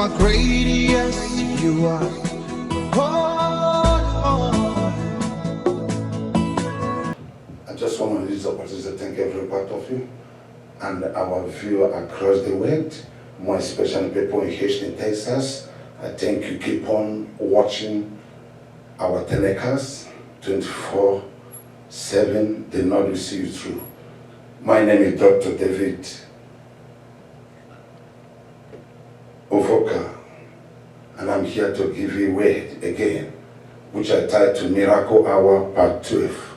are great, yes, you are. Oh, I just want to use the opportunity to thank every part of you and our viewer across the world, more especially people in Houston, Texas. I thank you. Keep on watching our telecast 24/7. The Lord will see you through. My name is Dr. David Ovoka, and I'm here to give you a word again, which I titled Miracle Hour Part 12.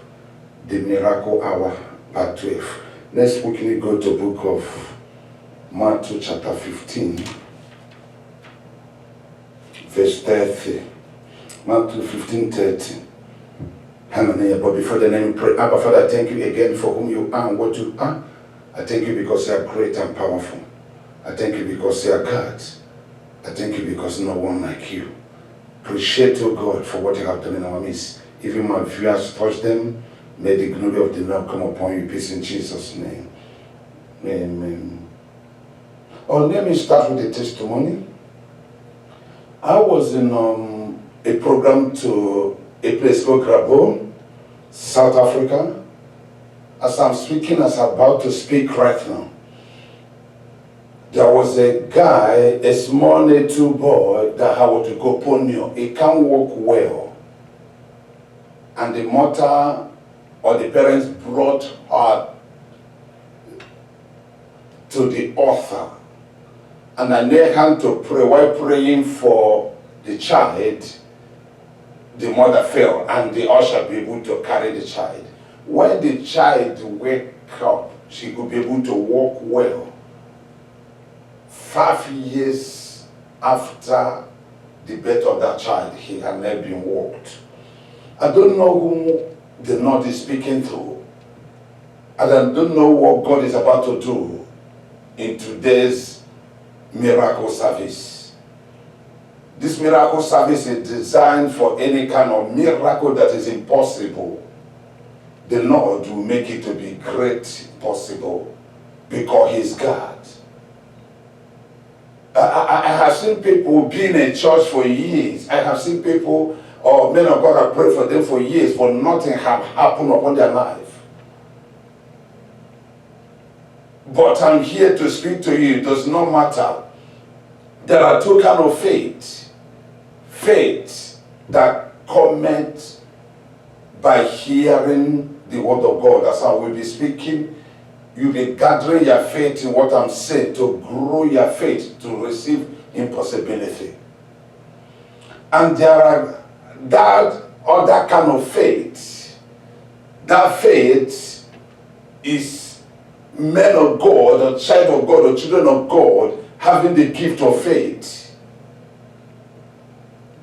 The Miracle Hour Part 12. Let's quickly go to the book of Matthew chapter 15, verse 30. Matthew 15:30. Hallelujah. But before then, let me pray. Abba, Father, I thank you again for whom you are and what you are. I thank you because you are great and powerful. I thank you because you are God. I thank you because no one like you. Appreciate, oh God, for what you have done in our midst. Even my viewers, touch them. May the glory of the Lord come upon you. Peace in Jesus' name. Amen. Oh, let me start with a testimony. I was in a program to a place called Grabo, South Africa. As I'm speaking, as I'm about to speak right now, there was a guy, a small little boy that had to go ponyo. He can't walk well. And the mother or the parents brought her to the altar. And I knelt hand to pray. While praying for the child, the mother fell and the usher be able to carry the child. When the child wake up, she could be able to walk well. 5 years after the birth of that child, he had never been walked. I don't know whom the Lord is speaking through. And I don't know what God is about to do in today's miracle service. This miracle service is designed for any kind of miracle that is impossible. The Lord will make it to be great possible because He's God. I have seen people be in a church for years. I have seen people, or men of God have prayed for them for years, but nothing have happened upon their life. But I'm here to speak to you. It does not matter. There are two kinds of faith. Faith that cometh by hearing the word of God. That's how we'll be speaking. You'll be gathering your faith in what I'm saying to grow your faith to receive impossibility. And there are that other kind of faith. That faith is men of God, or child of God, or children of God having the gift of faith.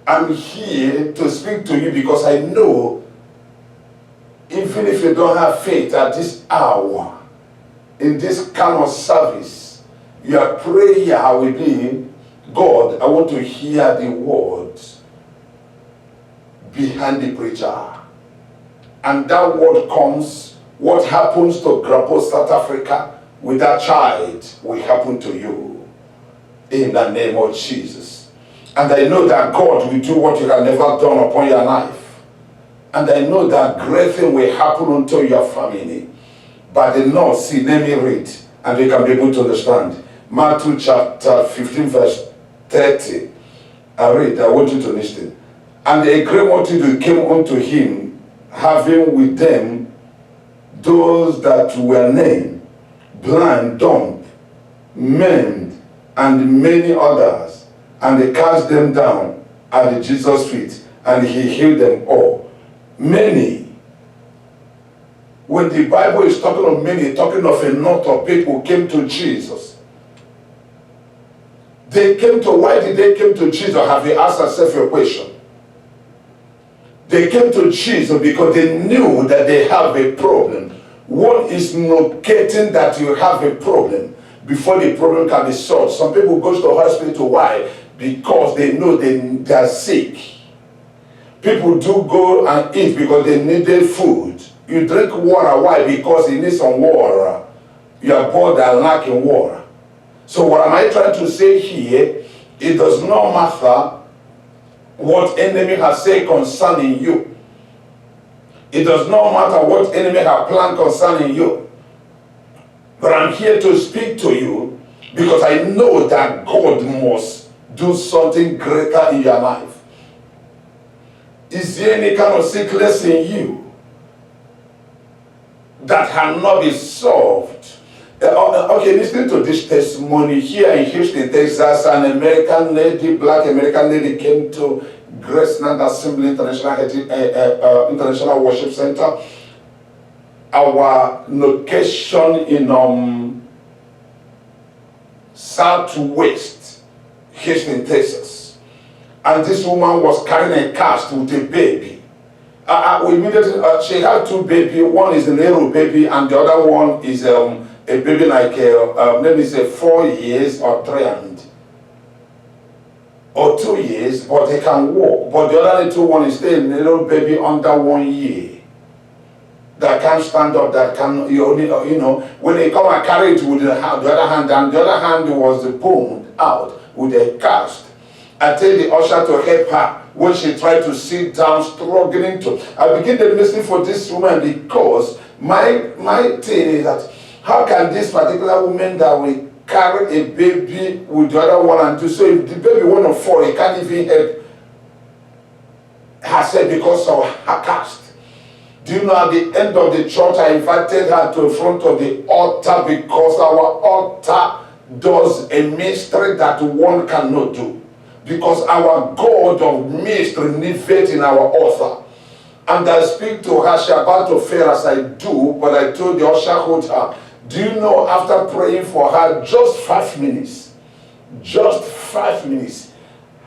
I'm here to speak to you because I know even if you don't have faith at this hour, in this kind of service, your prayer will be, God, I want to hear the words behind the preacher. And that word comes, what happens to Grabo, South Africa with that child will happen to you. In the name of Jesus. And I know that God will do what you have never done upon your life. And I know that great thing will happen unto your family. But the Lord, see, let me read, and we can be able to understand. Matthew chapter 15, verse 30. I read, I want you to listen. And a great multitude came unto him, having with them those that were lame, blind, dumb, maimed, and many others. And they cast them down at Jesus' feet, and he healed them all. Many. When the Bible is talking of many, talking of a lot of people came to Jesus. They came to, why did they come to Jesus? Have you asked yourself your question? They came to Jesus because they knew that they have a problem. One is locating that you have a problem before the problem can be solved. Some people go to the hospital. Why? Because they know they are sick. People do go and eat because they needed food. You drink water. Why? Because you need some water. Your body are lacking water. So what am I trying to say here? It does not matter what enemy has said concerning you. It does not matter what enemy has planned concerning you. But I'm here to speak to you because I know that God must do something greater in your life. Is there any kind of sickness in you that cannot be solved? Okay, listening to this testimony here in Houston, Texas, an American lady, black American lady, came to Graceland Assembly International Worship Center. Our location in Southwest Houston, Texas. And this woman was carrying a cast with a baby. We immediately, she had two babies. One is a little baby, and the other one is a baby like, let me say 4 years or 3 or 2 years, but he can walk. But the other little one is still a little baby under 1 year that can't stand up, that can, you know, when they come and carry it with the other hand, and the other hand was bone out with a cast. I tell the usher to help her when she tried to sit down, struggling to. I begin to listen for this woman because my thing is that how can this particular woman that will carry a baby with the other one and do so? If the baby want to fall, he can't even help herself because of her cast. Do you know, at the end of the church, I invited her to the front of the altar because our altar does a mystery that one cannot do. Because our God of mystery needs faith in our altar. And I speak to her, she about to fail as I do, but I told the usher, hold her. Do you know, after praying for her just 5 minutes,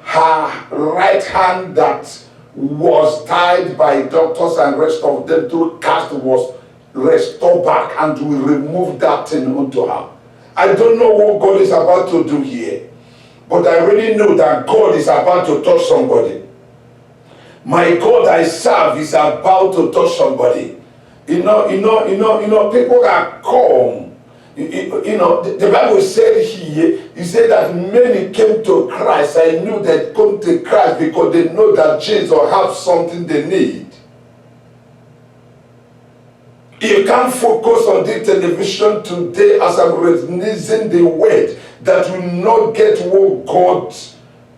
her right hand that was tied by doctors and rest of them through cast was restored back, and we removed that thing onto her. I don't know what God is about to do here, but I really know that God is about to touch somebody. My God I serve is about to touch somebody. You know, people are come. You know, the Bible said here, he said that many came to Christ. I knew they come to Christ because they know that Jesus has something they need. You can't focus on the television today as I'm releasing the word that will not get what God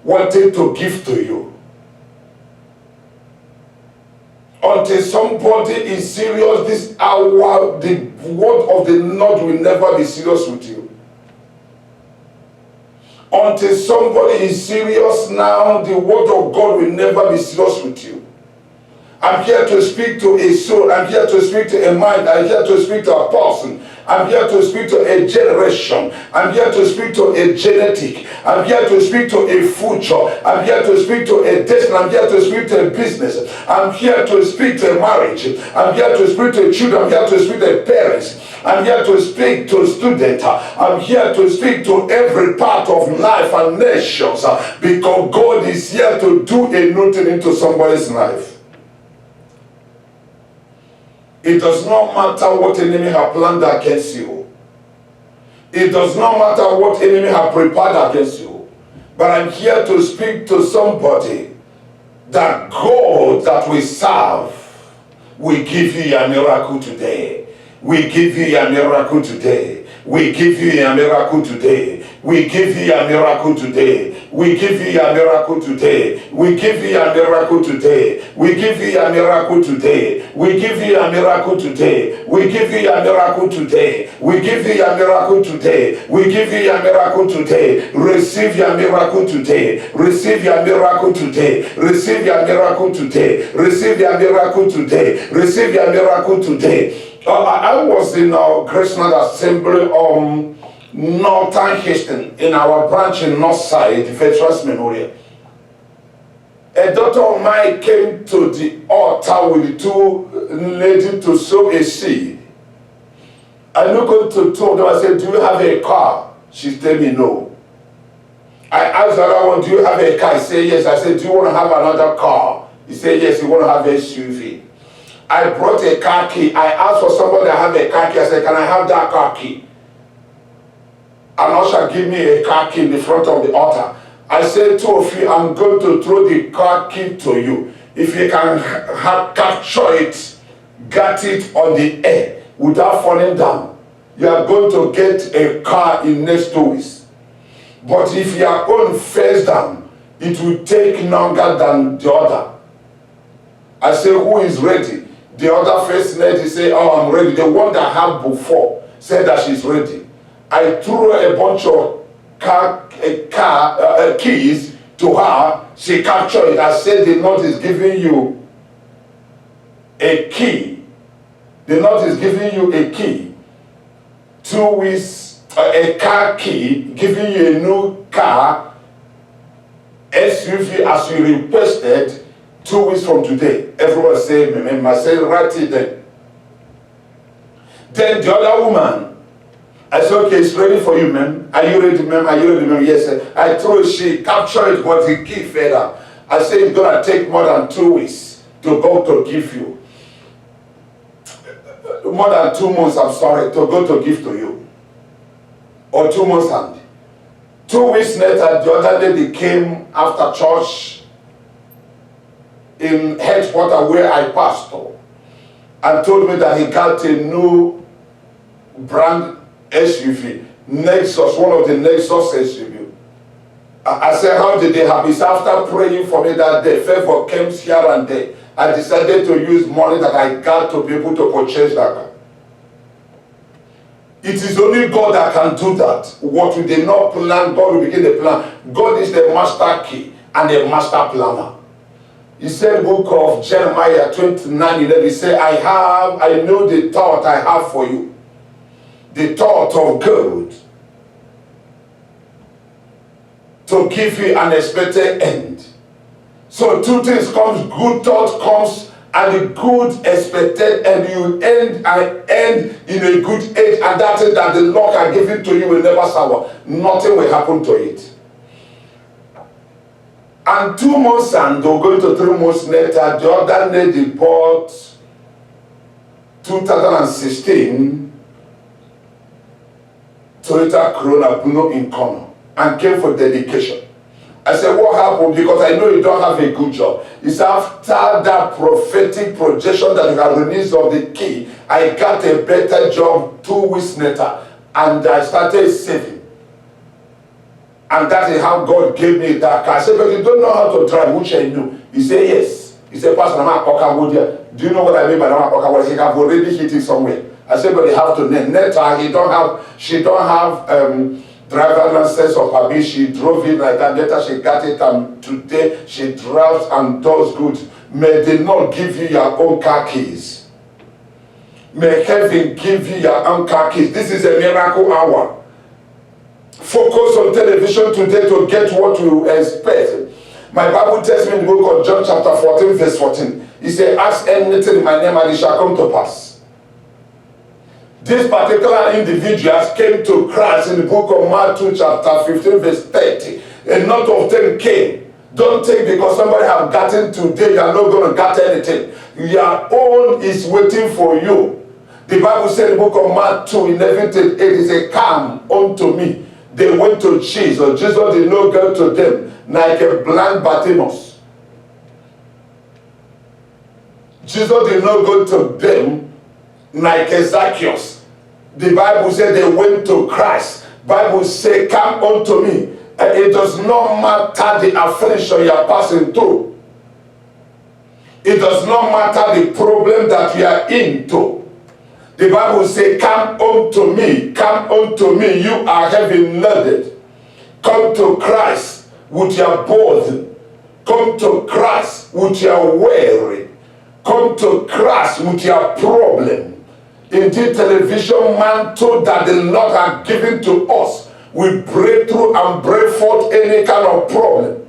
wanted to give to you. Until somebody is serious this hour, the word of the Lord will never be serious with you. Until somebody is serious now, the word of God will never be serious with you. I'm here to speak to a soul. I'm here to speak to a mind. I'm here to speak to a person. I'm here to speak to a generation. I'm here to speak to a genetic. I'm here to speak to a future. I'm here to speak to a destiny. I'm here to speak to a business. I'm here to speak to a marriage. I'm here to speak to children. I'm here to speak to parents. I'm here to speak to students. I'm here to speak to every part of life and nations because God is here to do a new thing into somebody's life. It does not matter what enemy have planned against you. It does not matter what enemy have prepared against you. But I'm here to speak to somebody that God that we serve will give you a miracle today. We give you a miracle today. We give you a miracle today. We give you a miracle today. We give you a miracle today. We give you a miracle today. We give you a miracle today. We give you a miracle today. We give you a miracle today. We give you a miracle today. We give you a miracle today. Receive your miracle today. Receive your miracle today. Receive your miracle today. Receive your miracle today. Receive your miracle today. I was in our Graceland Assembly Northern Houston, in our branch in Northside, Veterans Memorial. A daughter of mine came to the altar with two ladies to sow a seed. I looked to two of them, I said, do you have a car? She told me no. I asked the other one, do you have a car? He said yes. I said, do you want to have another car? He said yes, he want to have a SUV. I brought a car key. I asked for somebody to have a car key. I said, can I have that car key? And usher give me a car key in the front of the altar. I said, two of you, I'm going to throw the car key to you. If you can capture it, get it on the air without falling down, you are going to get a car in next 2 weeks. But if you are on face down, it will take longer than the other. I say, who is ready? The other first lady say, oh, I'm ready. The one that I had before said that she's ready. I threw a bunch of keys to her. She captured it. I said, the Lord is giving you a key. The Lord is giving you a key. 2 weeks, a car key, giving you a new car, SUV as you requested 2 weeks from today. Everyone say, amen. I say, write it then. Then the other woman, I said, okay, it's ready for you, ma'am. Are you ready, ma'am? Are you ready, ma'am? Yes, sir. I threw it, she captured it, but the key fell out. I said, it's going to take more than 2 weeks to go to give you. More than 2 months, I'm sorry, to go to give to you. Or 2 months and 2 weeks later, the other lady came after church in headquarters where I pastor and told me that he got a new brand SUV, Nexus, one of the Nexus SUV. I said, how did they have this? After praying for me that day, favor came here and there. I decided to use money that I got to be able to purchase that car. It is only God that can do that. What we did not plan, God will begin the plan. God is the master key and the master planner. He said, book of Jeremiah 29:11, he said, I know the thought I have for you. The thought of good to give you an expected end. So 2 things comes, good thought comes and the good expected end. You end in a good age, and that is that the Lord can give it to you will never sour. Nothing will happen to it. And 2 months and they're going to 3 months later, the other lady bought 2016 Toyota Corona Bruno in Kano and came for dedication. I said, what happened? Because I know you don't have a good job. It's after that prophetic projection that you have released of the key, I got a better job 2 weeks later, and I started saving. And that is how God gave me that car. I said, but you don't know how to drive, which I knew. He said, yes. He said, Pastor, do you know what I mean by Namakoka? He have already hit it somewhere. I said, but they have to net her. She don't have driver license or permit. She drove it like that. Later she got it, and today she drives and does good. May they not give you your own car keys. May heaven give you your own car keys. This is a miracle hour. Focus on television today to get what you expect. My Bible tells me in the book of John chapter 14 verse 14. He said, ask anything in my name and it shall come to pass. These particular individuals came to Christ in the book of Matthew chapter 15 verse 30. A lot of them came. Don't think because somebody have gotten today, you are not going to get anything. Your own is waiting for you. The Bible said in the book of Matthew 11:8, it is come unto me. They went to Jesus. Jesus did not go to them like a blind Bartimaeus. Jesus did not go to them like Zacchaeus. The Bible said they went to Christ. Bible said, come unto me. And it does not matter the affliction you are passing through. It does not matter the problem that you are into. The Bible says, come unto me. Come unto me. You are heavy loaded. Come to Christ with your burden. Come to Christ with your worry. Come to Christ with your problem. In the television mantle that the Lord has given to us, we break through and break forth any kind of problem.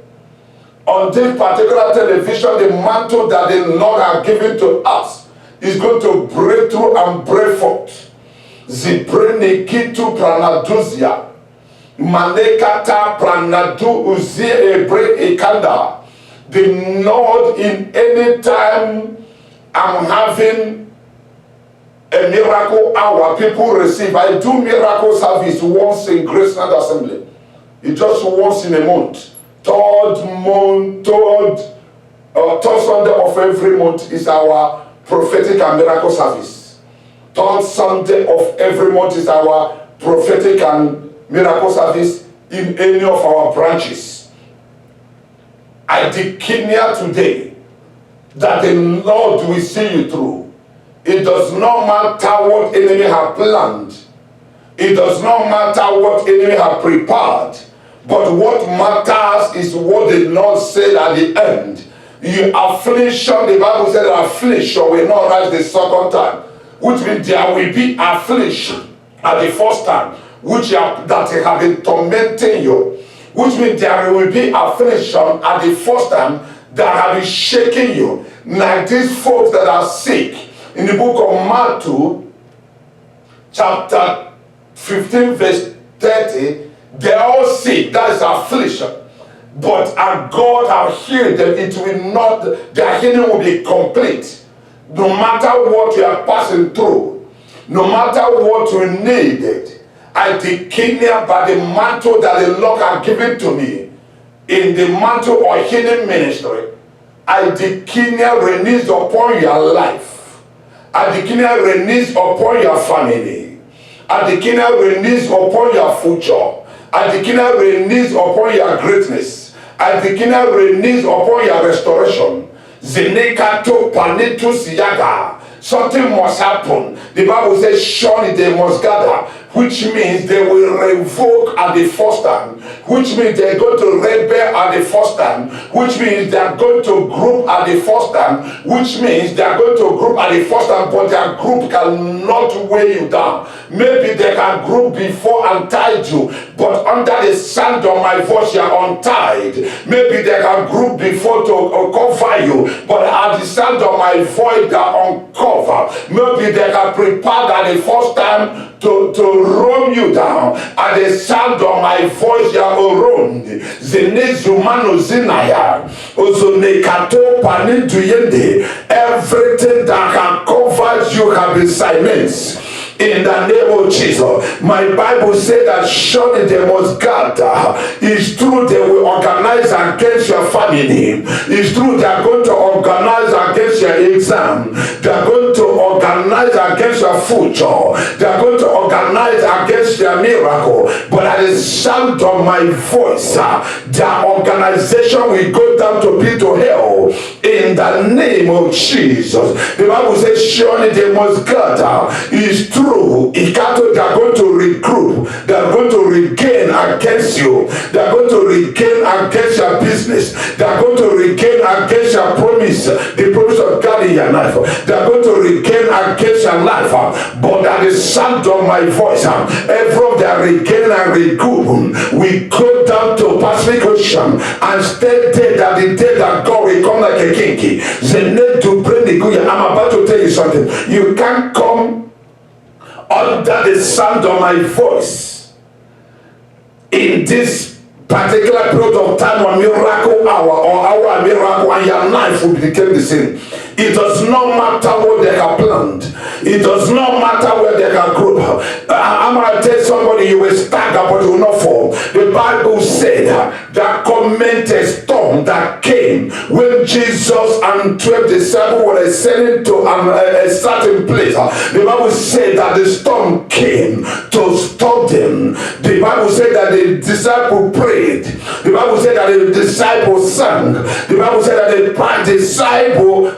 On this particular television, the mantle that the Lord has given to us is going to break through and break forth. Zibrene kitu pranaduzia. Manekata pranadu uzie ebre ekanda. The Lord, in any time I'm having a miracle hour, people receive. I do miracle service once in Graceland Assembly. It just once in a month. third Sunday of every month is our prophetic and miracle service. Third Sunday of every month is our prophetic and miracle service in any of our branches. I declare today that the Lord will see you through. It does not matter what enemy have planned. It does not matter what enemy have prepared. But what matters is what the Lord said at the end. The affliction, the Bible said that affliction will not rise the second time. Which means there will be affliction at the first time, that have been tormenting you. Which means there will be affliction at the first time that have been shaking you. Like these folks that are sick. In the book of Matthew, chapter 15, verse 30, they are all sick. That is affliction. But our God have healed them. It will not, their healing will be complete. No matter what you are passing through, no matter what you needed, I declare by the mantle that the Lord has given to me, in the mantle of healing ministry, I declare release upon your life. I declare release upon your family. I declare release upon your future. I declare release upon your greatness. I declare release upon your restoration. Zenekato Panetu Siyaga. Something must happen. The Bible says surely they must gather, which means they will revoke at the first time, which means they're going to rebel at the first time, which means they're going to group at the first time, which means they're going to group at the first time, but their group cannot weigh you down. Maybe they can group before and tie you, but under the sound of my voice you are untied. Maybe they can group before to cover you, but at the sound of my voice they are uncovered. Maybe they can prepare at the first time to roam you down. At the sound of my voice you are around. Zenezumano zinaya. Ozonekato panintuyende. Everything that can cover you can be silenced. In the name of Jesus. My Bible said that surely they must gather. It's true they will organize against your family. It's true they are going to organize against your exam. They are going to organize against your future. They are going to organize against your miracle. But at the sound of my voice, their organization will go down to pit to hell. In the name of Jesus. The Bible says surely they must gather. It's true. They are going to regroup. They are going to regain against you. They are going to regain against your business. They are going to regain against your promise, the promise of God in your life. They are going to regain against your life. But at the sound of my voice, every of their regain and regroup, we go down to Pacific Ocean and stay there that the day that God will come like a king. They need to bring the good. I'm about to tell you something. You can't come under the sound of my voice in this particular period of time or miracle hour or hour miracle, and your life will become the same. It does not matter what they have planned. It does not matter where they have group. I'm going to tell somebody you will stagger but you will not fall. The Bible said that commented a storm that came when Jesus and 12 disciples were ascending to a certain place. The Bible said that the storm came to stop them. The Bible said that the disciple prayed. The Bible said that the disciple sang. The Bible said that the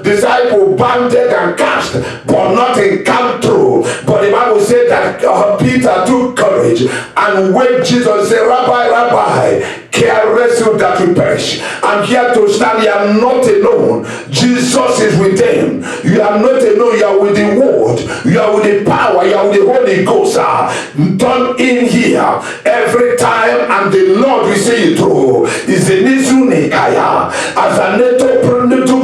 disciple banded and cast, but nothing came through. But the Bible said that Peter took courage, and when Jesus said, Rabbi, careless you that we perish. I'm here to stand. You are not alone. Jesus is with them. You are not alone. You are with the word. You are with the power. You are with the Holy Ghost. Turn in here every time, and the Lord will see you through. Is the Nizunikaya as a neto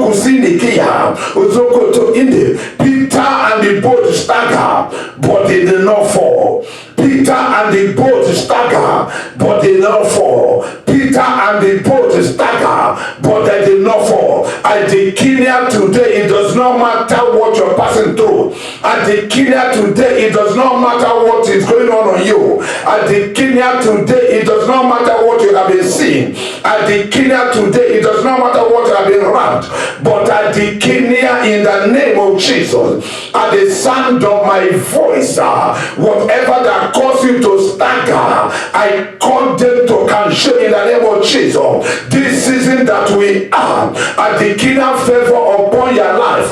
kusinikia uzokoto inde. Peter and the boat stagger, but they did not fall. Peter and the boat stagger, but they did not fall. Peter and the boat stagger, but they did not fall. I declare today, it does not matter what you're passing through. I declare today, it does not matter what is going on you. I declare today, it does not matter what you have been seeing. I declare today, it does not matter what I've been wrapped, but I declare in the name of Jesus, at the sound of my voice, whatever that caused you to stagger, I call them to cancel in the name of Jesus. This season that we are, I declare favor upon your life.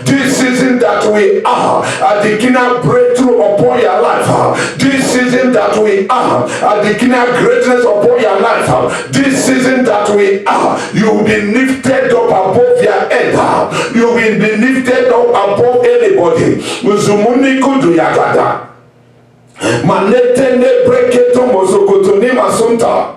This season that we are, I declare breakthrough upon your life. This season that we are, I declare greatness upon your life. This season that we are, you will be lifted up above your head. You will be lifted up above anybody. Muzumuni kudu yagada. Manete ne breketo mozokoto ni masunta.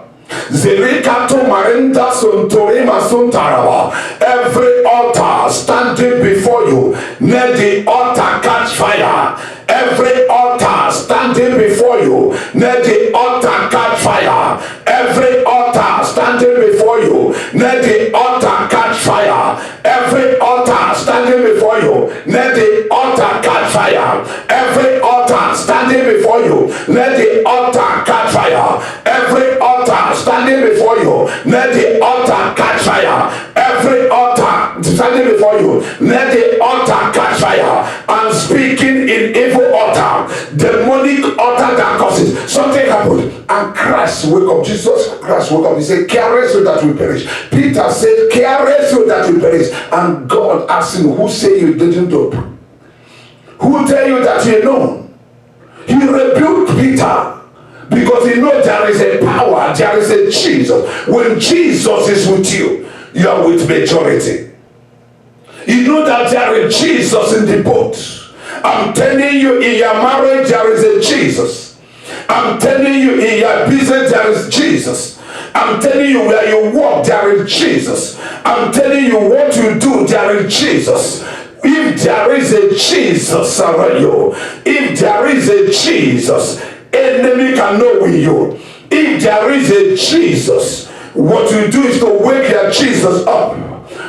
Zerikato marinda suntori masuntaraba. Every altar standing before you, let the altar catch fire. Every altar standing before you, let the altar catch fire. Every altar standing before you, let the altar catch fire. Every altar standing before you, let the altar catch fire. Every altar standing before you, let the altar catch fire. Every altar standing before you, let the altar catch fire. Every altar standing before you, let the altar catch fire. I'm speaking in evil altar, demonic altar that causes something happened, and Christ wake up. Jesus Christ woke up. He said, "Carry so that we perish." Peter said, "Carry so that we perish." And God asked him, "Who say you didn't do? Who tell you that you know?" He rebuked Peter. Because he knows there is a power, there is a Jesus. When Jesus is with you, you are with majority. You know that there is Jesus in the boat. I'm telling you, in your marriage, there is a Jesus. I'm telling you, in your business, there is Jesus. I'm telling you, where you walk, there is Jesus. I'm telling you, what you do, there is Jesus. If there is a Jesus around you, if there is a Jesus, enemy can know with you. If there is a Jesus, what you do is to wake your Jesus up.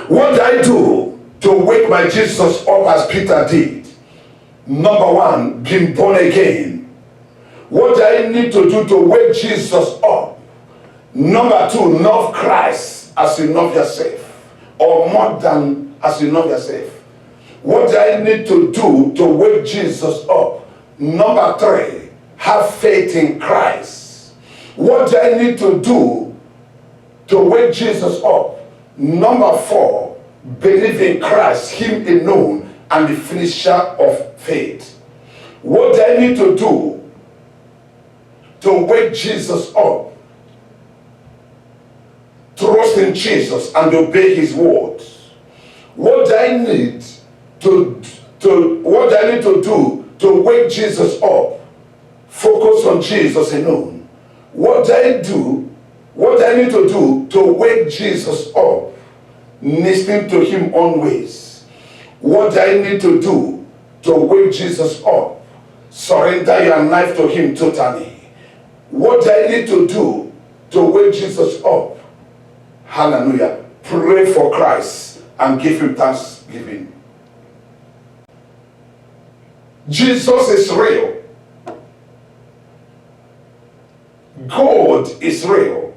What do I do to wake my Jesus up as Peter did? Number one, being born again. What do I need to do to wake Jesus up? Number two, love Christ as you love yourself, or more than as you love yourself. What do I need to do to wake Jesus up? Number three, have faith in Christ. What do I need to do to wake Jesus up? Number four, believe in Christ, him alone, and the finisher of faith. What do I need to do to wake Jesus up? Trust in Jesus and obey his words. What do I need to do to wake Jesus up? Focus on Jesus alone. What do I do? What do I need to do to wake Jesus up? Listening to him always. What do I need to do to wake Jesus up? Surrender your life to him totally. What do I need to do to wake Jesus up? Hallelujah. Pray for Christ and give him thanksgiving. Jesus is real. God is real.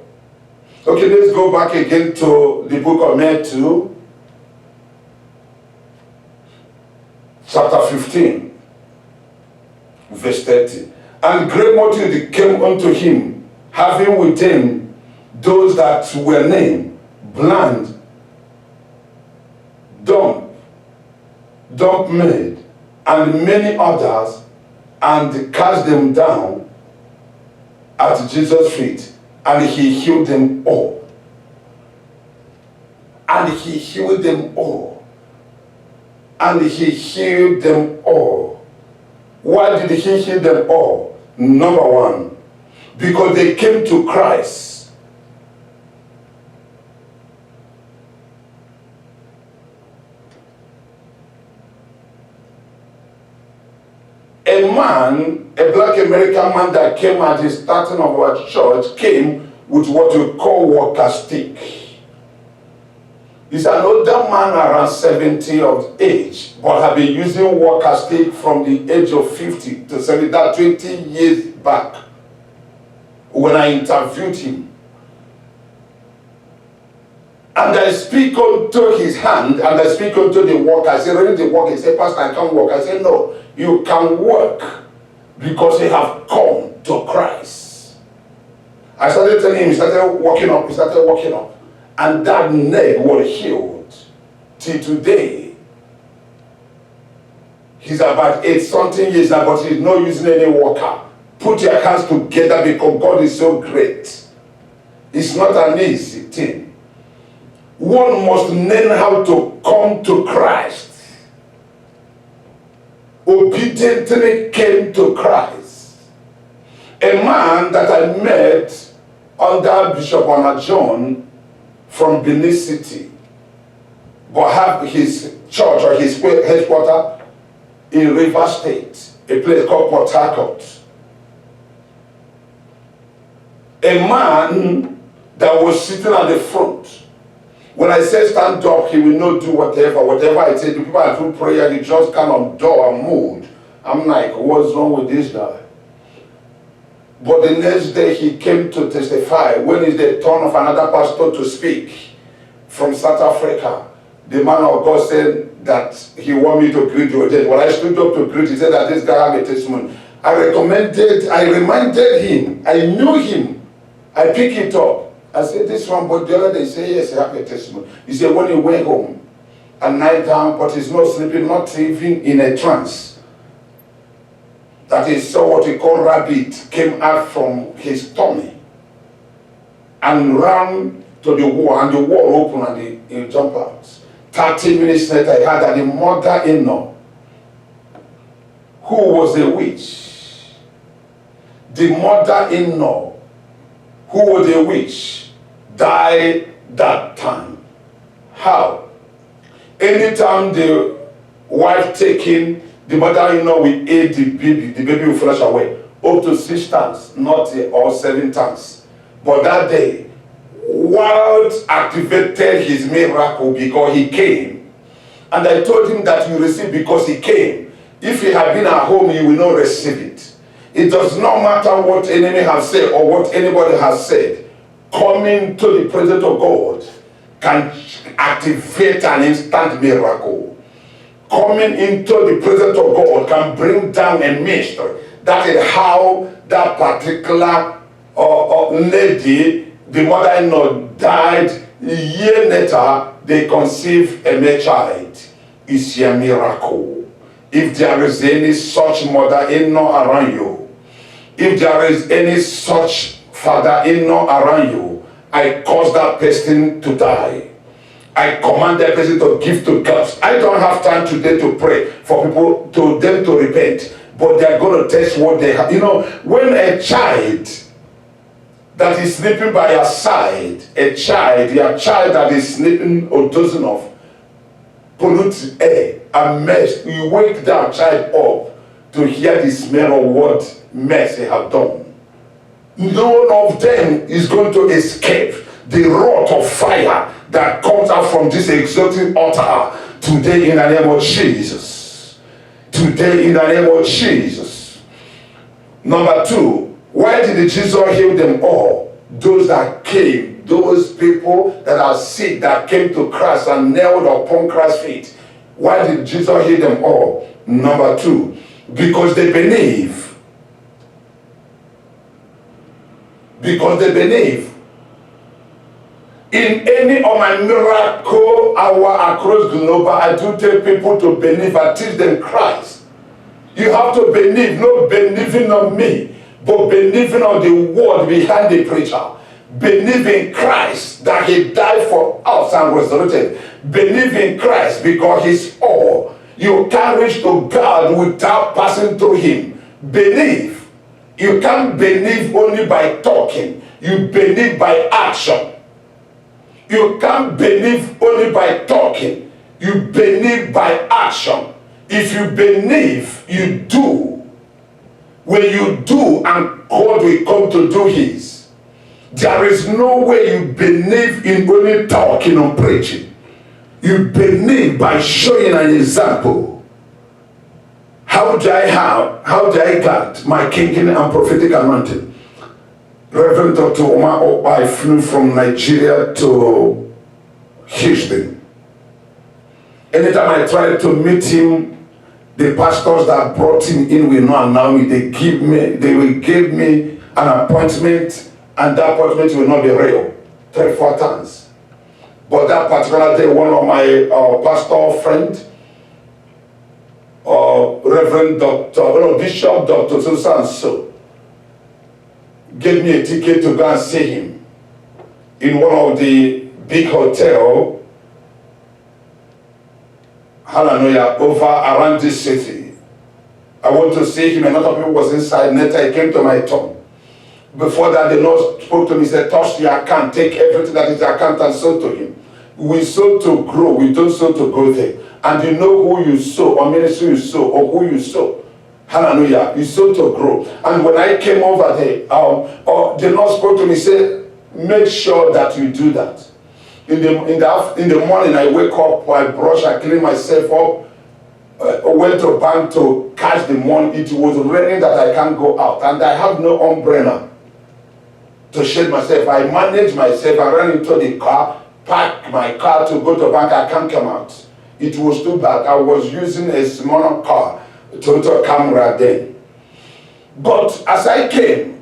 Okay, let's go back again to the book of Matthew, chapter 15, verse 30. And great multitude came unto him, having with them those that were lame, blind, dumb made, and many others, and cast them down at Jesus' feet, and he healed them all. And he healed them all. And he healed them all. Why did he heal them all? Number one, because they came to Christ. A man, a black American man that came at the starting of our church, came with what we call walker stick. He's an older man around 70 of age, but have been using walker stick from the age of 50 to 70, that 20 years back when I interviewed him. And I speak unto his hand, and I speak unto the work. I say, ready to work. He said, Pastor, I can't work. I said, no, you can work because you have come to Christ. I started telling him, he started walking up, and that leg was healed. Till today, he's about 8-something years now, but he's not using any walker. Put your hands together because God is so great. It's not an easy thing. One must learn how to come to Christ. Obediently came to Christ. A man that I met under Bishop John from Benin City, but have his church or his headquarters in River State, a place called Port Harcourt. A man that was sitting at the front. When I say stand up, he will not do whatever I say. The people I do prayer, he just kind of door and mood. I'm like, what's wrong with this guy? But the next day he came to testify. When is the turn of another pastor to speak from South Africa? The man of God said that he wanted me to greet you. When I stood up to greet, he said that this guy had a testimony. I reminded him, I knew him. I picked it up. I said, this one, but the other day, he said, yes, I have a testimony. He said, when he went home at night time, but he's not sleeping, not even in a trance, that he saw what he call rabbit came out from his tummy and ran to the wall, and the wall opened and he jumped out. 30 minutes later, I heard that the mother-in-law, who was a witch, the mother-in-law, who was a witch, died that time. How? Anytime the wife taking, the mother-in-law will aid the baby will flush away. Up to 6 times, not all 7 times. But that day, what activated his miracle because he came. And I told him that you receive because he came. If he had been at home, you will not receive it. It does not matter what enemy has said or what anybody has said. Coming to the presence of God can activate an instant miracle. Coming into the presence of God can bring down a mystery. That is how that particular lady, the mother-in-law, died. A year later, they conceived a male child. It's a miracle. If there is any such mother-in-law around you, if there is any such father-in-law around you, I cause that person to die. I command that person to give to God. I don't have time today to pray for people, to them to repent, but they are going to test what they have. You know, when a child that is sleeping by your side, your child that is sleeping or dozing off, polluted air, a mess, you wake that child up to hear the smell of what mess they have done. None of them is going to escape the wrath of fire that comes out from this exalted altar today in the name of Jesus. Today in the name of Jesus. Number 2, why did Jesus heal them all? Those that came, those people that are sick that came to Christ and knelt upon Christ's feet. Why did Jesus heal them all? Number 2, because they believe. Because they believe. In any of my miracle hour across global, I do tell people to believe. I teach them Christ. You have to believe, not believing on me, but believing on the word behind the preacher. Believe in Christ that he died for us and resurrected. Believe in Christ because he's all. You can't reach to God without passing through him. Believe. You can't believe only by talking. You believe by action. You can't believe only by talking. You believe by action. If you believe, you do. When you do, and God will come to do his. There is no way you believe in only talking or preaching. You believe by showing an example. How do I get my kingdom and prophetic anointing? Reverend Dr. Omar Opai flew from Nigeria to Houston. Anytime I try to meet him, the pastors that brought him in will not allow me. They will give me an appointment, and that appointment will not be real. 3-4 times. But that particular day, one of my pastor friend, Reverend Bishop Dr. So gave me a ticket to go and see him in one of the big hotel, hallelujah, over around this city. I want to see him, and a lot of people was inside. Later, he came to my tongue. Before that, the Lord spoke to me, he said, touch your account, take everything that is your account and sow to him. We sow to grow, we don't sow to go there. And you know who you sow, or ministry you sow, or who you sow. Hallelujah, you sow to grow. And when I came over there, the Lord spoke to me, said, make sure that you do that. In the morning, I wake up, I brush, I clean myself up, went to bank to catch the money. It was raining that I can't go out, and I have no umbrella to shade myself. I managed myself. I ran into the car, parked my car to go to bank. I can't come out. It was too bad. I was using a smaller car, Toyota Camry then. But as I came,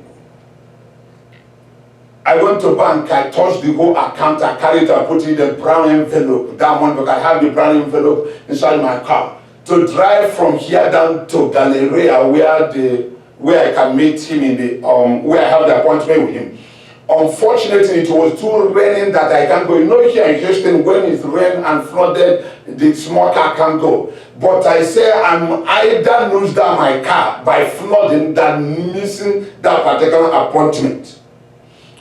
I went to bank, I touched the whole account, I carried it, I put it in the brown envelope. That one, but I have the brown envelope inside my car. To drive from here down to Galleria, where I can meet him in the where I have the appointment with him. Unfortunately, it was too raining that I can't go. You know, here in Houston, when it's rain and flooded, the small car can't go. But I say I'm either lose down my car by flooding than missing that particular appointment.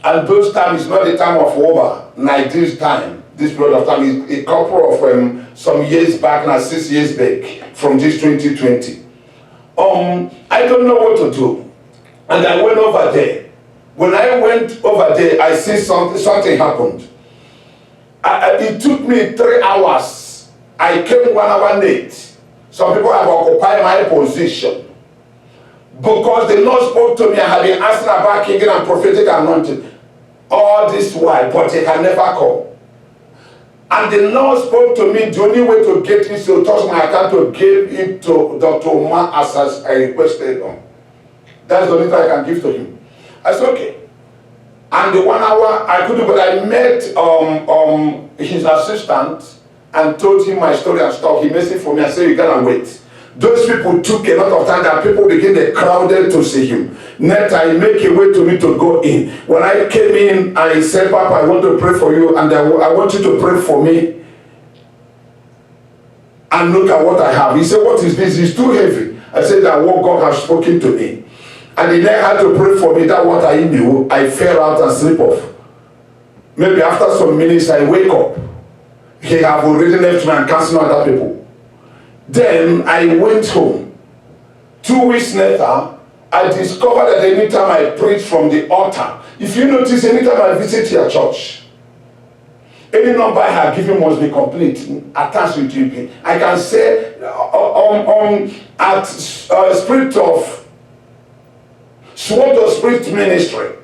And those times is not the time of Uber, like this time. This period of time is a couple of some years back, now 6 years back, from this 2020. I don't know what to do. And I went over there. When I went over there, I see something happened. It took me 3 hours. I came 1 hour late. Some people have occupied my position. Because the Lord spoke to me, I had been asking about king and prophetic anointing all this while, but he can never come. And the Lord spoke to me, the only way to get it to touch my account to give it to Dr. Omar as I requested him. That's the only thing I can give to him. I said, okay. And the 1 hour I couldn't, but I met his assistant and told him my story and stuff. He messaged for me. I said, you gotta wait. Those people took a lot of time that people began to crowded to see him. Next, I make a way to me to go in. When I came in, I said, Papa, I want to pray for you, and I want you to pray for me. And look at what I have. He said, what is this? It's too heavy. I said that what God has spoken to me. And he then had to pray for me. That what I knew, I fell out and sleep off. Maybe after some minutes, I wake up. He have already left me and canceled other people. Then I went home. 2 weeks later, I discovered that anytime I preach from the altar, if you notice, anytime I visit your church, any number I have given must be complete, attached with you. I can say at Spirit of Sword of Spirit Ministry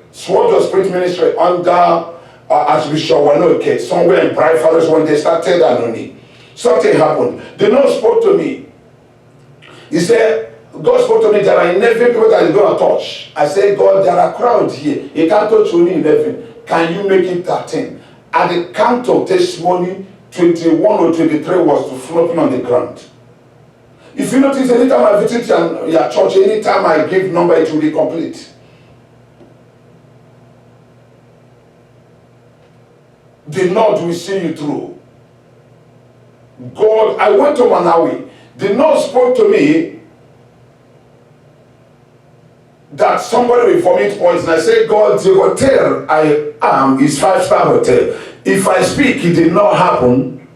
under Archbishop Wanoke, somewhere in Bright Fathers, when they started Anoni. Something happened. The Lord spoke to me. He said, God spoke to me, there are 11 people that he's going to touch. I said, God, there are crowds here. He can't touch only 11. Can you make it 13? At the count of testimony, 21 or 23 was to float me on the ground. If you notice, anytime I visit your church, anytime I give number, it will be complete. The Lord will see you through. God, I went to Manawi. The Lord spoke to me that somebody will vomit poison. I said, God, the hotel I am is 5-star hotel. If I speak, it did not happen,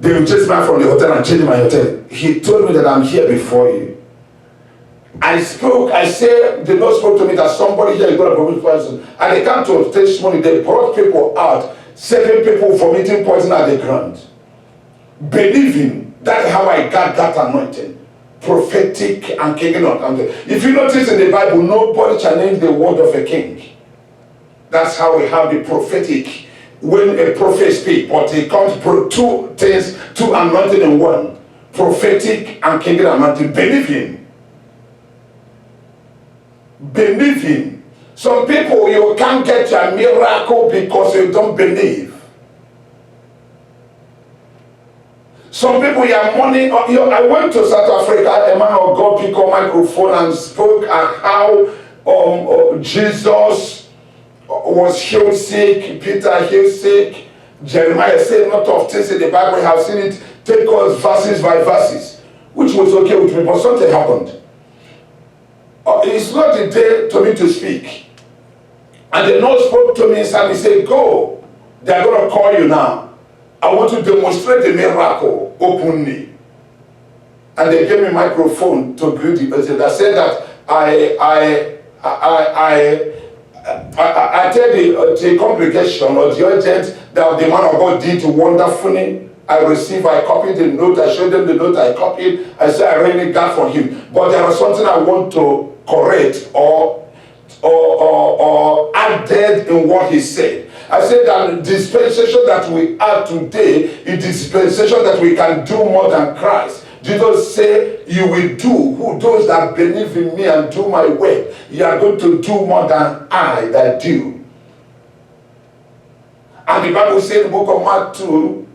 they will chase me from the hotel and change my hotel. He told me that I'm here before you. I spoke, I said, the Lord spoke to me that somebody here is going to vomit poison. And they came to testimony, they brought people out, 7 people vomiting poison at the ground. Believing, that's how I got that anointing. Prophetic and king. If you notice in the Bible, nobody challenged the word of a king. That's how we have the prophetic when a prophet speaks, but he comes two things, two anointing in one, prophetic and kingdom anointing. Believe him. Believe him. Some people, you can't get a miracle because you don't believe. Some people, you are money. I went to South Africa. A man of God picked up a microphone and spoke at how Jesus was healed sick, Peter healed sick, Jeremiah said a lot of things in the Bible. We have seen it. Take us verses by verses, which was okay with me, but something happened. It's not the day to me to speak. And the Lord spoke to me and he said, go. They are going to call you now. I want to demonstrate the miracle openly. And they gave me a microphone to greet the person. I said that I tell the congregation or the audience that the man of God did wonderfully. I received, I copied the note, I showed them the note, I copied, I said I really got from him. But there was something I want to correct or added in what he said. I said that the dispensation that we are today is dispensation that we can do more than Christ. Jesus said, you will do, who those that believe in me and do my work, you are going to do more than I that do. And the Bible said in the book of Mark 2,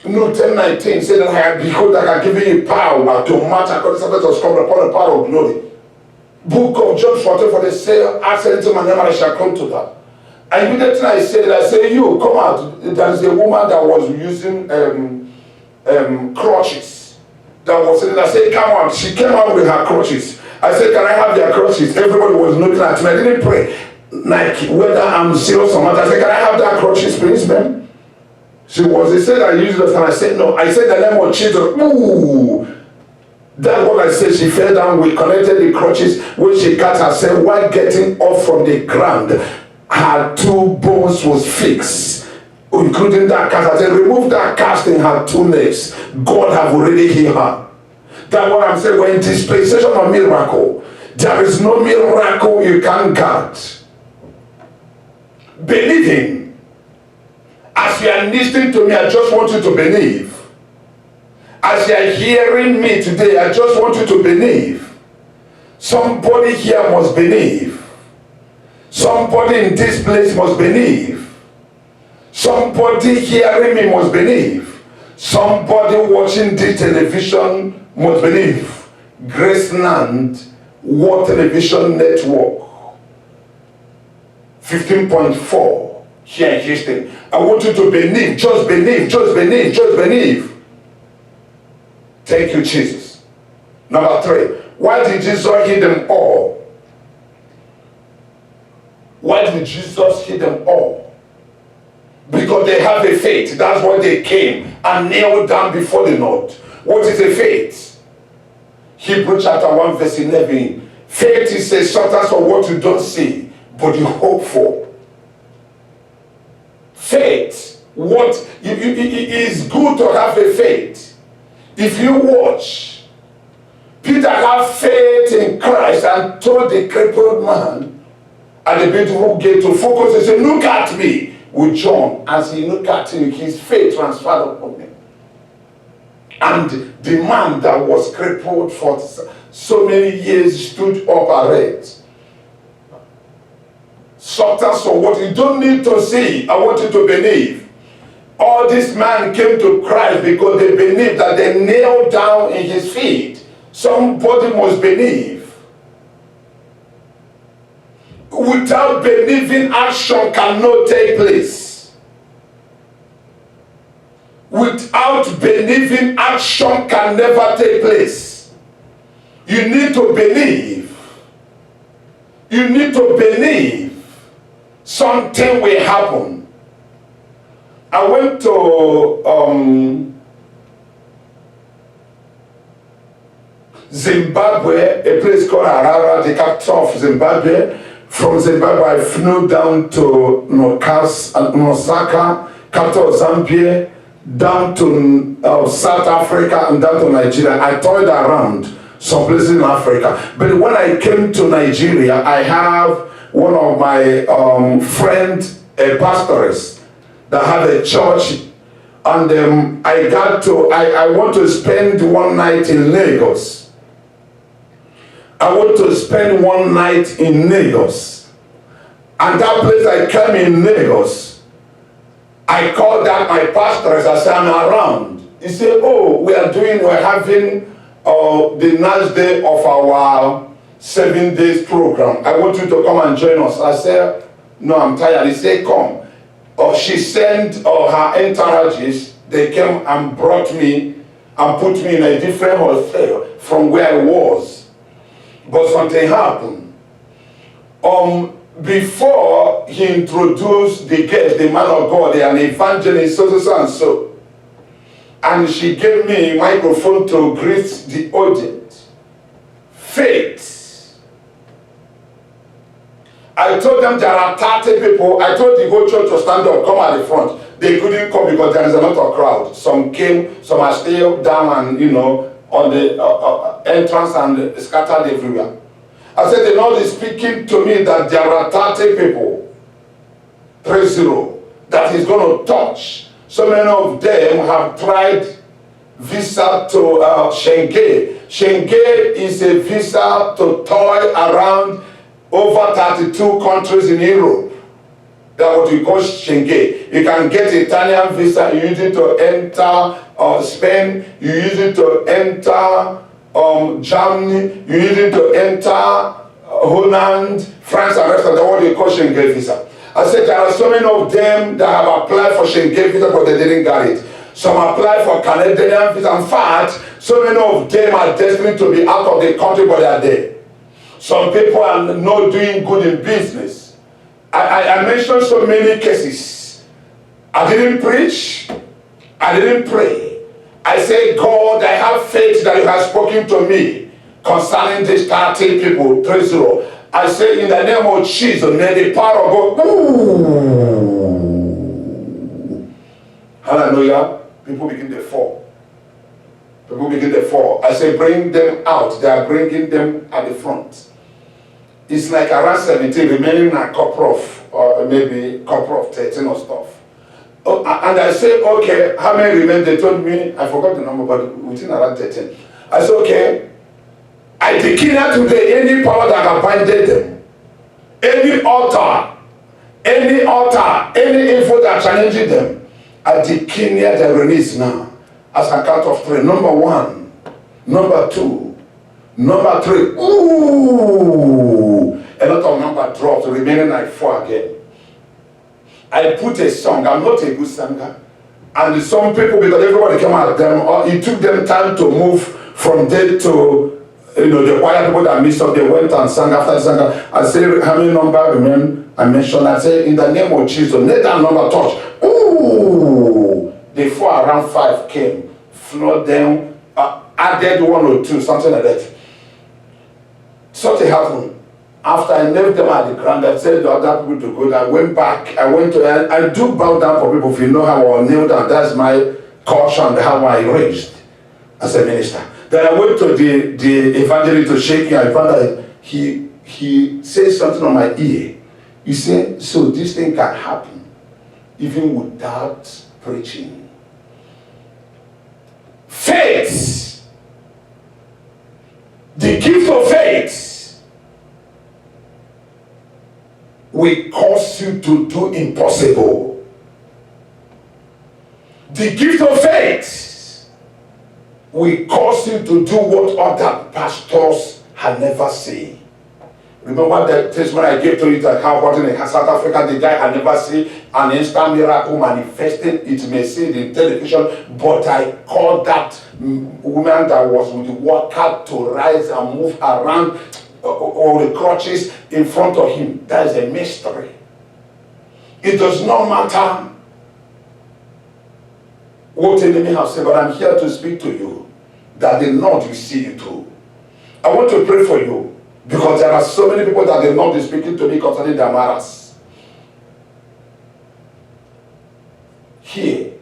10:19, said that I have behold, I have given you power to march according to the come upon the power of glory. Book of John 14, say, ask anything my name and I shall come to that. And immediately I said, you come out. There is a woman that was using crutches. That was saying, I said, come on. She came out with her crutches. I said, can I have their crutches? Everybody was looking at me. I didn't pray. Like whether I'm serious or not. I said, can I have that crutches, please, ma'am? She said I used it, and I said, no. I said the name of Jesus. Ooh. That's what I said. She fell down. We connected the crutches. When she cut herself, while getting off from the ground, her two bones was fixed, including that cast. I said, remove that cast in her two legs. God have already healed her. That's what I'm saying. When dispensation of miracle, there is no miracle you can't get. Believe him. As you are listening to me, I just want you to believe. As you are hearing me today, I just want you to believe. Somebody here must believe. Somebody in this place must believe. Somebody hearing me must believe. Somebody watching this television must believe. Graceland World Television Network 15.4 here in Houston. I want you to believe. Just believe. Just believe. Just believe. Thank you, Jesus. Number 3. Why did Jesus heal them all? Why did Jesus heal them all? Because they have a faith. That's why they came and knelt down before the Lord. What is a faith? Hebrews chapter 1 verse 11. Faith is a substance of what you don't see, but you hope for. Faith. It is good to have a faith. If you watch, Peter had faith in Christ and told the crippled man at the beautiful gate to focus and say, look at me. With John, as he looked at him, his faith transferred upon him. And the man that was crippled for so many years stood up erect. Substance of what you don't need to see, I want you to believe. All this man came to Christ because they believed that they knelt down in his feet. Somebody must believe. Without believing, action cannot take place. Without believing, action can never take place. You need to believe. You need to believe something will happen. I went to Zimbabwe, a place called Harare, the capital of Zimbabwe. From Zimbabwe, I flew down to Lusaka, capital of Zambia, down to South Africa, and down to Nigeria. I toured around some places in Africa. But when I came to Nigeria, I have one of my friends, a pastoress. that have a church, and I want to spend one night in Lagos. I want to spend one night in Lagos. And that place I came in Lagos, I called out my pastor as I said, I'm around. He said, oh, we're having the last day of our 7 days program. I want you to come and join us. I said, no, I'm tired. He said, come. She sent her entourages. They came and brought me and put me in a different hotel from where I was. But something happened. Before he introduced the guest, the man of God, an evangelist, so and so. And she gave me a microphone to greet the audience. Faith. I told them there are 30 people. I told the whole church to stand up, come at the front. They couldn't come because there is a lot of crowd. Some came, some are still down and, on the entrance and scattered everywhere. I said, the Lord is speaking to me that there are 30 people, 30, that He's going to touch. So many of them have tried visa to Schengen. Schengen is a visa to tour around over 32 countries in Europe. That's what we call Schengen. You can get Italian visa, you use it to enter Spain, you use it to enter Germany, you use it to enter Holland, France, and rest of the world. They call Schengen visa. I said there are so many of them that have applied for Schengen visa, but they didn't get it. Some applied for Canadian visa. In fact, so many of them are destined to be out of the country, but they are there. Some people are not doing good in business. I mentioned so many cases. I didn't preach. I didn't pray. I say, God, I have faith that you have spoken to me concerning these 30 people, 30. I say, in the name of Jesus, may the power of God. Ooh. Hallelujah. People begin to fall. People begin to fall. I say, bring them out. They are bringing them at the front. It's like around 17, remaining a couple of, or maybe couple of 13 or stuff. Oh, and I say, okay, how many remain? They told me, I forgot the number, but within around 13. I said, okay, I declare today any power that have binded them, any altar, any info that challenging them, I declare the release now. As I count of 3. Number 1, number 2, number 3. Ooh, a lot of number drops, remaining like 4 again. I put a song. I'm not a good singer. And some people, because everybody came at them, it took them time to move from there to, the choir people that missed up, they went and sang after sang. I say, how many number remain? I mentioned, I say, in the name of Jesus, let that number touch. Ooh, the 4 around 5 came, flowed them, added 1 or 2, something like that. Something happened. After I left them at the ground, I said to other people to go. I went back. I do bow down for people. If you know how I kneel down, that's my culture and how I raised as a minister. Then I went to the evangelist to shake him. I found that he said something on my ear. He said, so this thing can happen even without preaching. Faith. The gift of faith will cause you to do impossible. The gift of faith will cause you to do what other pastors had never seen. Remember that testimony I gave to you that how about in South Africa, the guy had never seen an instant miracle manifesting. It may see it in television, but I called that woman that was with the worker to rise and move around or the crutches in front of him. That is a mystery. It does not matter what the enemy has said, but I'm here to speak to you that the Lord will see you through. I want to pray for you because there are so many people that the Lord is speaking to me concerning their matters. Here,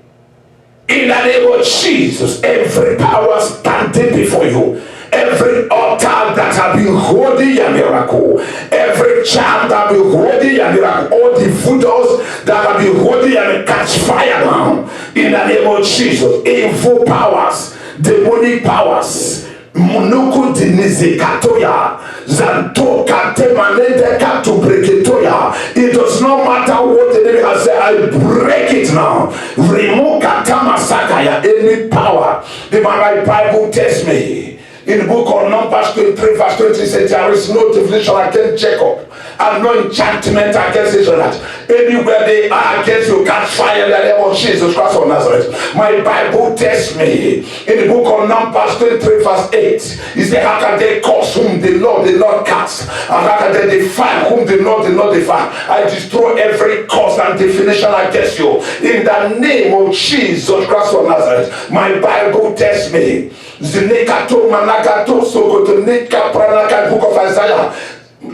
in the name of Jesus, every power standing before you, every Every altar that have been holding your miracle, every charm that have been holding your miracle, all the voodoo that have been holding your miracle, catch fire now in the name of Jesus. Evil powers, demonic powers, Munuku dinizi katoya, zanto kate manete katu breketoya. It does not matter what the enemy has said, I break it now. Remove katama sakaya, any power. The Bible tells me in the book of Numbers 23 verse 20, says there is no divination against Jacob and no enchantment against Israel. Anywhere they are against you, catch fire in the name of Jesus Christ of Nazareth. My Bible tells me in the book of Numbers 23 verse 8, he said, how can they curse whom the Lord did not curse? And how can they define whom the Lord did not define? I destroy every curse and definition against you in the name of Jesus Christ of Nazareth. My Bible tells me, Zinekato manakato sokoto nika pranaka, book of Isaiah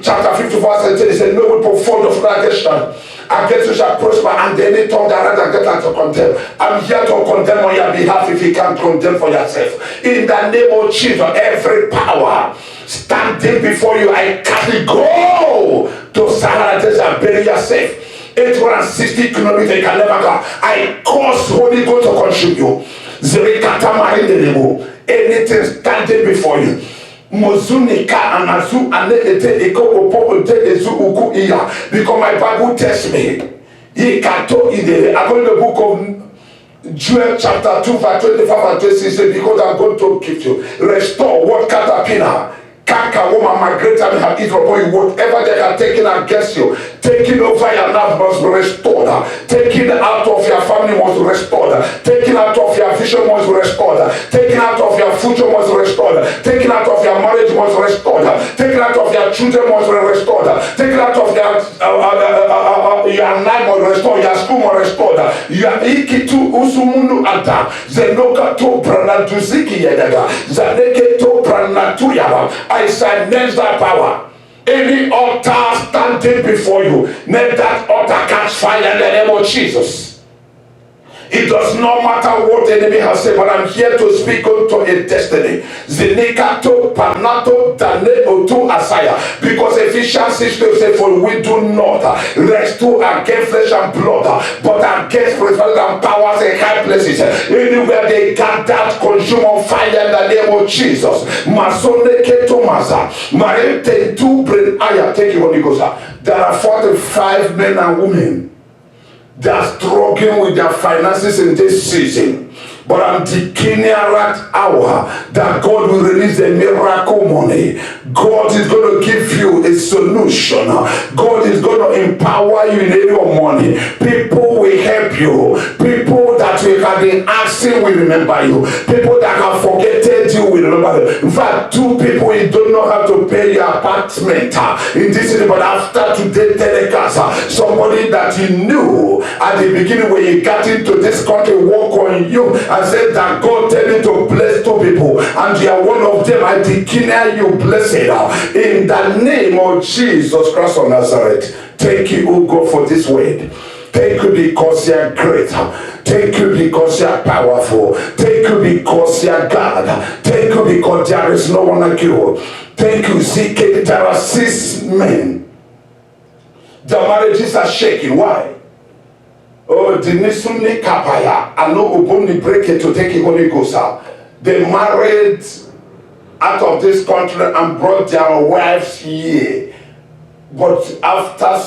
chapter 54 verse 10, he said, no weapon formed of against you shall prosper, and any tongue that rise against you to condemn. I'm here to condemn on your behalf if you can't condemn for yourself. In the name of Jesus, every power standing before you, I can't go to Sahara Desert and bury yourself. 860 kilometers, you can never go. I cause Holy Ghost to consume you. Zerikata marindelebo. Anything standing before you, Mozunika anazu anete eko opo ote ezu uku iya. Because my Bible tells me, Yikato ide. I go in the book of Joel chapter 2 verse 25 and 26, because I'm going to give you, restore what caterpillar, Kaka woman, my great time have eaten upon you. Whatever they are taking against you, taking over your life must be restored. Taking out of your family must be restored. Taking out of your vision must be restored. Taking out of your future must be restored. Taking out of your marriage must be restored. Taking out of your children must be restored. Taking out of your life must be restored. Your school must be restored. Your ikitu usumunu ata zenoka to pranatuziki yedaga zaneke to pranatuyaba. I silence that power. Any altar standing before you, let that altar catch fire in the name of Jesus. It does not matter what the enemy has said, but I'm here to speak unto a destiny. Zenekato panato dane otu asaya. Because Ephesians 6 says, for we do not wrestle against flesh and blood, but against principalities and powers in high places. Anywhere they gather, consume on fire in the name of Jesus. Masoneketo maza. Marete tu bring aya. Take you Holy Ghost. There are 45 men and women they are struggling with their finances in this season. But I'm declaring right hour that God will release the miracle money. God is going to give you a solution. God is going to empower you in area of money. People will help you. People that you have been asking will remember you. People that have forgotten you will remember you. In fact, 2 people you don't know how to pay your apartment in this city, but after today telecast, somebody that you knew at the beginning when you got into this country walk on you and said that God tell you to bless 2 people and you are one of them. I declare you blessed in the name of Jesus Christ of Nazareth. Thank you, O God, for this word. Thank you because you are great. Thank you because you are powerful. Thank you because you are God. Thank you because there is no one like you. Thank you. See, there are 6 men. Their marriages are shaking. Why? Oh, the Nisuni Kapaya. I know Ubuni break it to take it Holy Ghost out. They married out of this country and brought their wives here. But after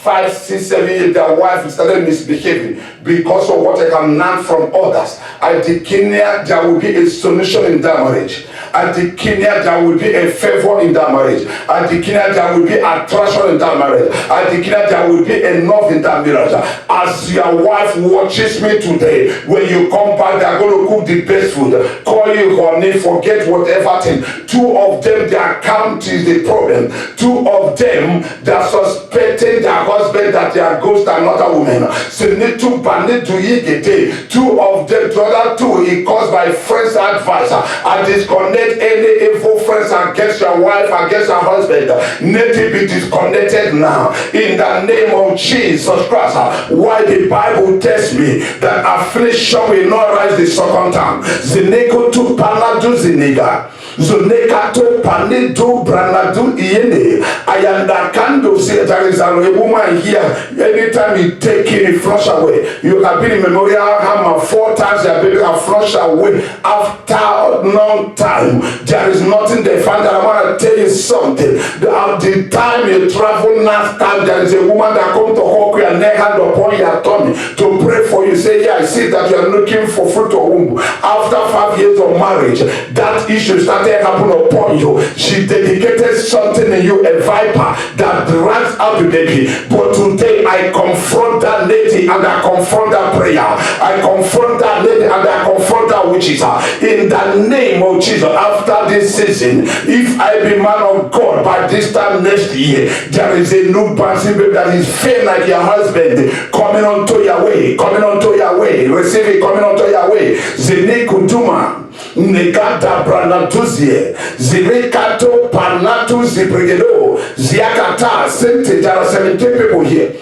5, 6, 7 years, their wife started misbehaving because of what I can learn from others. I declare there will be a solution in that marriage. I declare there will be a favor in that marriage. I declare there will be attraction in that marriage. I declare there will be enough in that marriage. As your wife watches me today, when you come back, they are going to cook the best food. Call you honey, forget whatever thing. 2 of them, their account is the problem. 2 of them, they are suspecting their husband that they are ghost and another woman. So need to ban it to eat the day. 2 of them, the other 2, it caused by friends' advice. I disconnect any evil friends against your wife, against your husband. Let it be disconnected now in the name of Jesus Christ. Why the Bible tells me that affliction will not rise the second time. Zeneko to tu panadu ziniga. Zunekato panedo branadu iene. Ayandakando say there is a woman here. Anytime you take it, flush away. You have been in memorial hammer 4 times. You have been flush away after a long time. There is nothing they find. I want to tell you something. The time you travel last time, there is a woman that come to hug you and lay hand upon your tummy to pray for you. Say, yeah, I see that you are looking for fruit of womb. After 5 years of marriage, that issue started happening upon you. She dedicated something in you, a viper that drags out the baby. But today I confront that lady and I confront that prayer. I confront that lady and I confront that witches. In the name of Jesus, after this season, if I be man of God, by this time next year, there is a new bouncing baby that is fair like your husband coming onto your way, coming onto your way, receive it coming onto your way. Zene Kutuma. Negada branatuzie zirekato panatu zibrigedo ziakata sente. There are 17 people here.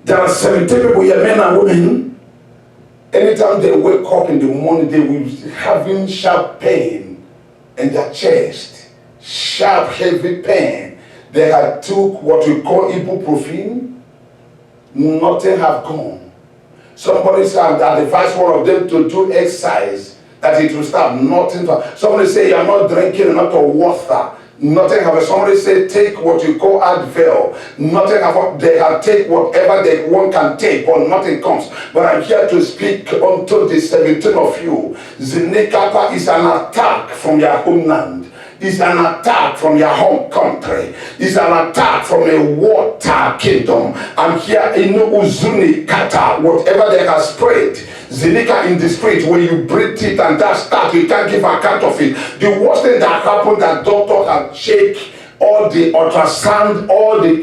There are 17 people here, men and women. Anytime they wake up in the morning, they will be having sharp pain in their chest, sharp heavy pain. They had took what we call ibuprofen. Nothing have gone. Somebody said that advised one of them to do exercise, that it will stop. Nothing. Somebody say you are not drinking enough of water. Nothing have. Somebody say take what you call Advil. Nothing have. They have take whatever they one can take, but nothing comes. But I'm here to speak unto the 17 of you. Zinekapa is an attack from your homeland. It's an attack from your home country. It's an attack from a water kingdom. I'm here in Uzuni Kata, whatever they have spread. Zinika in the street, when you breathe it and that start, you can't give account of it. The worst thing that happened, that doctor had shake all the ultrasound, all the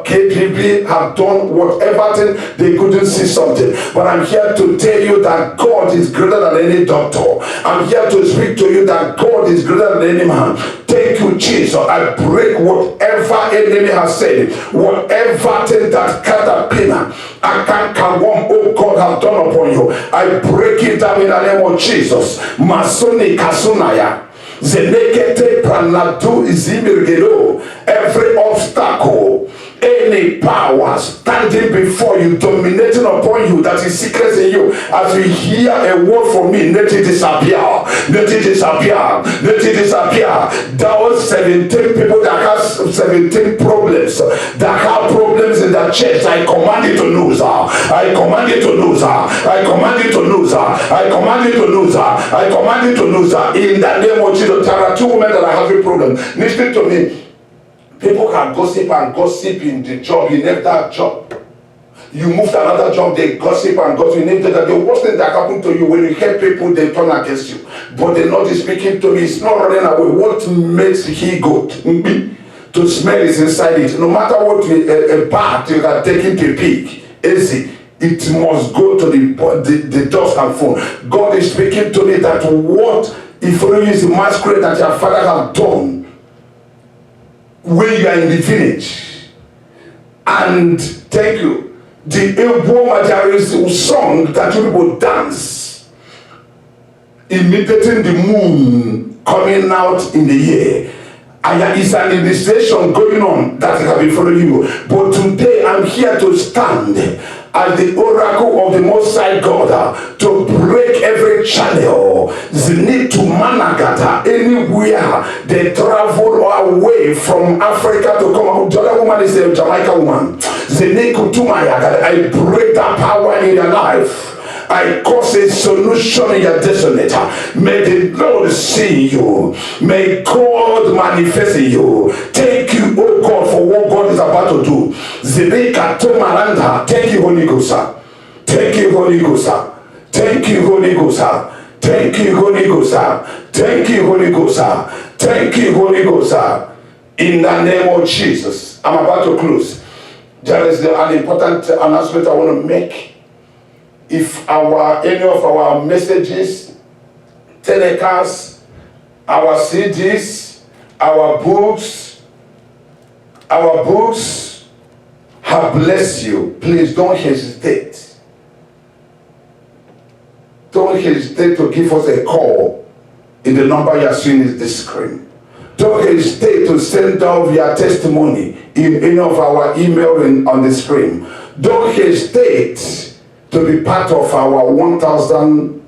KPB have done whatever thing, they couldn't see something. But I'm here to tell you that God is greater than any doctor. I'm here to speak to you that God is greater than any man. Thank you, Jesus. I break whatever enemy has said, whatever thing that caterpillar, I can't worm, oh God, have done upon you. I break it down in the name of Jesus. Masoni Kasunaya. Zenekete pranatu izimirgelo. Every obstacle, any power standing before you, dominating upon you, that is secret in you, as you hear a word from me, let it disappear, let it disappear, let it disappear. Those 17 people that have 17 problems, that have problems in their chest, I command you to lose her. I command you to lose her. I command you to lose her. I command you to lose her. I command you to lose her. In the name of Jesus. There are 2 women that are having problems. Listen to me. People can gossip and gossip in the job. You left that job. You moved to another job, they gossip and gossip. You left that. The worst thing that happened to you, when you help people, they turn against you. But they're not speaking to me. It's not running away. What makes he good? To smell is inside it. No matter what a bath you can take it to pig, easy. It must go to the dust and phone. God is speaking to me that what if you use the masquerade that your father has done when you are in the village. And thank you. The Igbo, there is a song that you people dance, imitating the moon coming out in the year. And it's an illustration going on that has been following you. But today I'm here to stand as the oracle of the Most High God to break every channel. Zenit to Managata, anywhere they travel away from Africa to come out. The other woman is a Jamaica woman. Zenit Kutumaya, I break that power in your life. I cause a solution in your destiny. May the Lord see you. May God manifest in you. Thank you, oh God, for what God is about to do. Zebeka Tomaranda. Thank you, Holy Ghost. Thank you, Holy Ghost. Thank you, Holy Ghost. Thank you, Holy Ghost. Thank you, Holy Ghost. Thank you, Holy Ghost. In the name of Jesus. I'm about to close. There is an important announcement I want to make. If any of our messages, telecasts, our CDs, our books have blessed you, please don't hesitate don't hesitate to give us a call in the number you are seeing is the screen. Don't hesitate to send out your testimony in any of our email on the screen. Don't hesitate to be part of our 1,000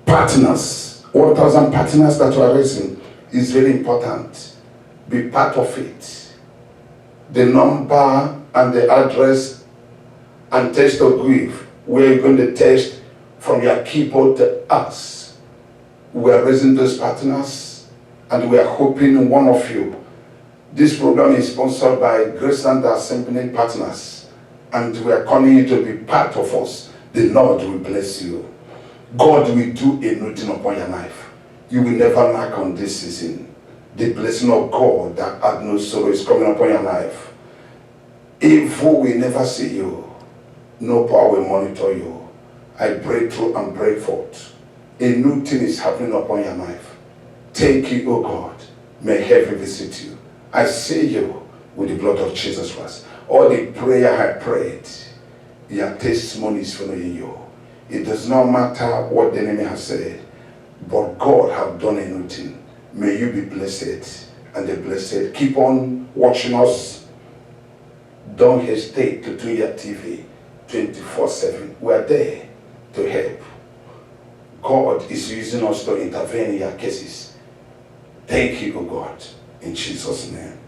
partners. 1,000 partners that we are raising is very important. Be part of it. The number and the address and text of grief, where you're going to text from your keyboard to us. We are raising those partners, and we are hoping one of you. This program is sponsored by Graceland Assembly Partners, and we are calling you to be part of us. The Lord will bless you. God will do a new thing upon your life. You will never lack on this season. The blessing of God that had no sorrow is coming upon your life. Evil will never see you. No power will monitor you. I break through and break forth. A new thing is happening upon your life. Thank you, O God. May heaven visit you. I seal you with the blood of Jesus Christ. All the prayer I prayed, your testimony is following you. It does not matter what the enemy has said, but God have done a new thing. May you be blessed and the blessed. Keep on watching us. Don't hesitate to do your TV 24/7. We are there to help. God is using us to intervene in your cases. Thank you, O God, in Jesus' name.